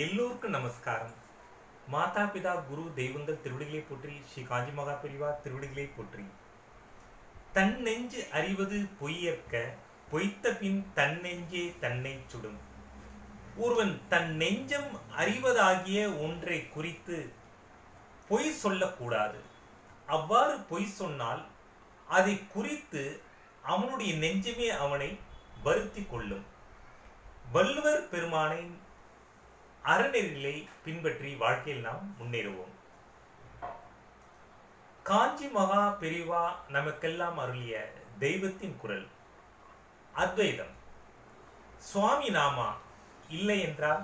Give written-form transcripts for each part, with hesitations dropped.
எல்லோருக்கும் நமஸ்காரம். மாதா பிதா குரு தெய்வங்கள் திருவடிகளை போற்றி. ஸ்ரீ காஞ்சி மகா பெரிவா திருவடிகளை போற்றி. தன் நெஞ்சு அறிவது பொய்யற்க, பொய்த்த பின் தன் நெஞ்சே தன்னை சுடும். ஒருவன் தன் நெஞ்சம் அறிவதாகிய ஒன்றை குறித்து பொய் சொல்லக்கூடாது. அவ்வாறு பொய் சொன்னால் அதை குறித்து அவனுடைய நெஞ்சமே அவனை வருத்தி கொள்ளும். வள்ளுவர் பெருமானை அறநெறிகளை பின்பற்றி வாழ்க்கையில் நாம் முன்னேறுவோம். காஞ்சி மகா பெரிவா நமக்கெல்லாம் அருளிய தெய்வத்தின் குரல் அத்வைதம். சுவாமி நாமா இல்லை என்றால்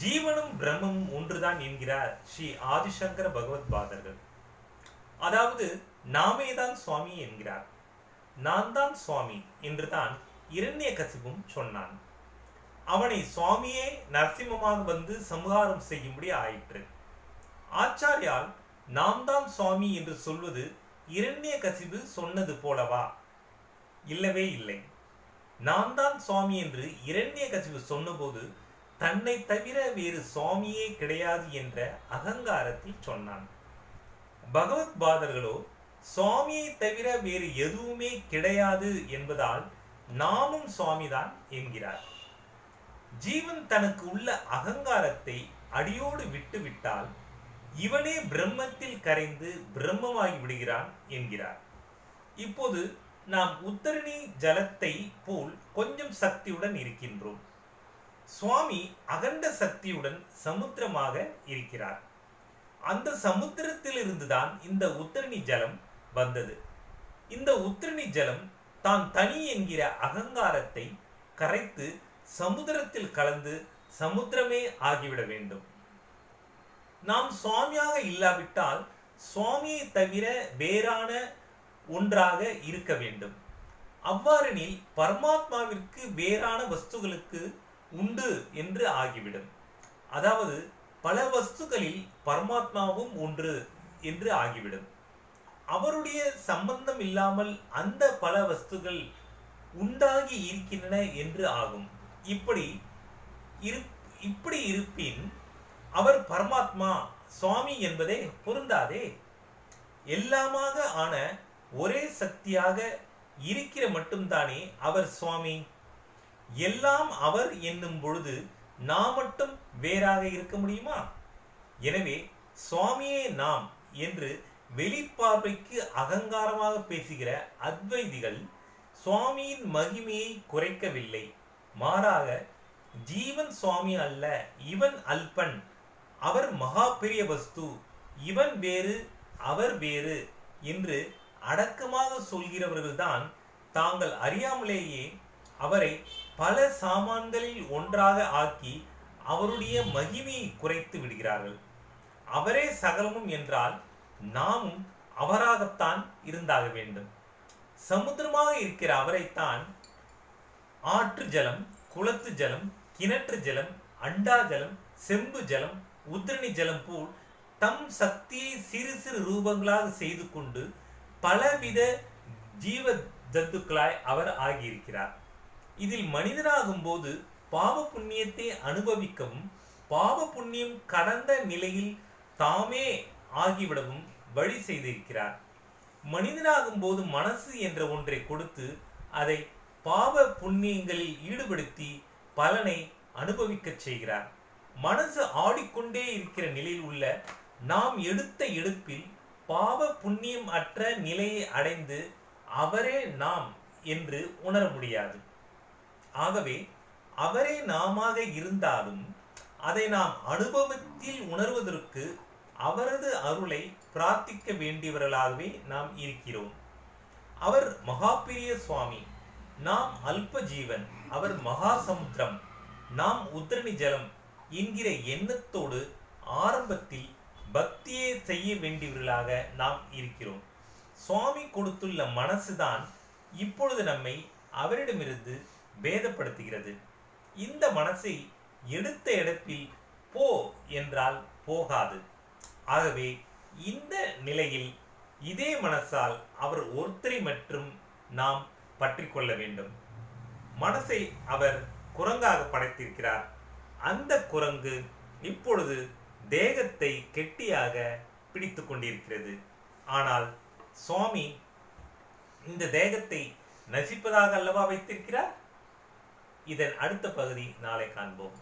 ஜீவனும் பிரம்மமும் ஒன்றுதான் என்கிறார் ஸ்ரீ ஆதிசங்கர பகவத் பாதர்கள். அதாவது நாமேதான் சுவாமி என்கிறார். நான் தான் சுவாமி என்றுதான் இரண்யகசிபும் சொன்னான். அவனை சுவாமியே நரசிம்மமாக வந்து சம்ஹாரம் செய்யும்படி ஆயிற்று. ஆச்சாரியால் நாம் தான் சுவாமி என்று சொல்வது இரண்யகசிபு சொன்னது போலவா? இல்லவே இல்லை. நான் தான் சுவாமி என்று இரண்யகசிபு சொன்னபோது தன்னை தவிர வேறு சுவாமியே கிடையாது என்ற அகங்காரத்தில் சொன்னான். பகவத் பாதர்களோ சுவாமியை தவிர வேறு எதுவுமே கிடையாது என்பதால் நாமும் சுவாமிதான் என்கிறார். ஜீவன் தனக்கு உள்ள அகங்காரத்தை அடியோடு விட்டு விட்டால் இவனே பிரம்மத்தில் கரைந்து பிரம்மமாகி விடுகிறான் என்கிறார். இப்போது நாம் உத்தரணி ஜலத்தை போல் கொஞ்சம் சக்தியுடன் இருக்கின்றோம். சுவாமி அகண்ட சக்தியுடன் சமுத்திரமாக இருக்கிறார். அந்த சமுத்திரத்தில் இருந்துதான் இந்த உத்தரணி ஜலம் வந்தது. இந்த உத்தரணி ஜலம் தான் தனி என்கிற அகங்காரத்தை கரைத்து சமுத்திரத்தில் கலந்து சமுத்திரமே ஆகிவிட வேண்டும். நாம் சுவாமியாக இல்லாவிட்டால் சுவாமியை தவிர வேறான ஒன்றாக இருக்க வேண்டும். அவ்வாறெனில் பரமாத்மாவிற்கு வேறான வஸ்துகளுக்கு உண்டு என்று ஆகிவிடும். அதாவது பல வஸ்துக்களில் பரமாத்மாவும் ஒன்று என்று ஆகிவிடும். அவருடைய சம்பந்தம் இல்லாமல் அந்த பல வஸ்துகள் உண்டாகி இருக்கின்றன என்று ஆகும். இப்படி இருப்பின் அவர் பரமாத்மா சுவாமி என்பதே பொருந்தாதே. எல்லாமாக ஆன ஒரே சக்தியாக இருக்கிற மட்டும்தானே அவர் சுவாமி. எல்லாம் அவர் என்னும் பொழுது நாம் மட்டும் வேறாக இருக்க முடியுமா? எனவே சுவாமியே நாம் என்று வெளிப்பார்வைக்கு அகங்காரமாக பேசுகிற அத்வைதிகள் சுவாமியின் மகிமையை குறைக்கவில்லை. மாறாக ஜீவன் சுவாமி அல்ல, இவன் அல்பன், அவர் மகா பெரிய வஸ்து, இவன் வேறு அவர் வேறு என்று அடக்கமாக சொல்கிறவர்கள்தான் தாங்கள் அறியாமலேயே அவரை பல சாமான்களில் ஒன்றாக ஆக்கி அவருடைய மகிமையை குறைத்து விடுகிறார்கள். அவரே சகலமும் என்றால் நாமும் அவராகத்தான் இருந்தாக வேண்டும். சமுத்திரமாக இருக்கிற அவரைத்தான் ஆற்று ஜலம், குளத்து ஜலம், கிணற்று ஜலம், அண்டா ஜலம், செம்பு ஜலம், உத்ரணி ஜலம் போல் தம் சக்தியை சிறு சிறு ரூபங்களாக செய்து கொண்டு பலவித ஜீவ ஜந்துக்களாய் அவர் ஆகியிருக்கிறார். இதில் மனிதனாகும் போது பாவ புண்ணியத்தை அனுபவிக்கவும் பாவ புண்ணியம் கடந்த நிலையில் தாமே ஆகிவிடவும் வழி செய்திருக்கிறார். மனிதனாகும் போது மனசு என்ற ஒன்றை கொடுத்து அதை பாவ புண்ணியங்களில் ஈடுபடுத்தி பலனை அனுபவிக்க செய்கிறார். மனசு ஆடிக்கொண்டே இருக்கிற நிலையில் உள்ள நாம் எடுத்த எடுப்பில் பாவ புண்ணியம் அற்ற நிலையை அடைந்து அவரே நாம் என்று உணர முடியாது. ஆகவே அவரே நாமாக இருந்தாலும் அதை நாம் அனுபவத்தில் உணர்வதற்கு அவரது அருளை பிரார்த்திக்க வேண்டியவர்களாகவே நாம் இருக்கிறோம். அவர் மகாபிரிய சுவாமி, நாம் அல்ப ஜீவன், அவர் மகா சமுத்திரம், நாம் உத்தரணி ஜலம் என்கிற எண்ணத்தோடு ஆரம்பத்தில் பக்தியை செய்ய வேண்டியவர்களாக நாம் இருக்கிறோம். சுவாமி கொடுத்துள்ள மனசுதான் இப்பொழுது நம்மை அவரிடமிருந்து பேதப்படுத்துகிறது. இந்த மனசை எடுத்த இடத்தில் போ என்றால் போகாது. ஆகவே இந்த நிலையில் இதே மனசால் அவர் ஒருத்தரை மற்றும் நாம் பற்றி கொள்ள வேண்டும். மனசை அவர் குரங்காக படைத்திருக்கிறார். அந்த குரங்கு இப்பொழுது தேகத்தை கெட்டியாக பிடித்து கொண்டிருக்கிறது. ஆனால் சுவாமி இந்த தேகத்தை நசிப்பதாக அல்லவா வைத்திருக்கிறார். இதன் அடுத்த பகுதி நாளை காண்போம்.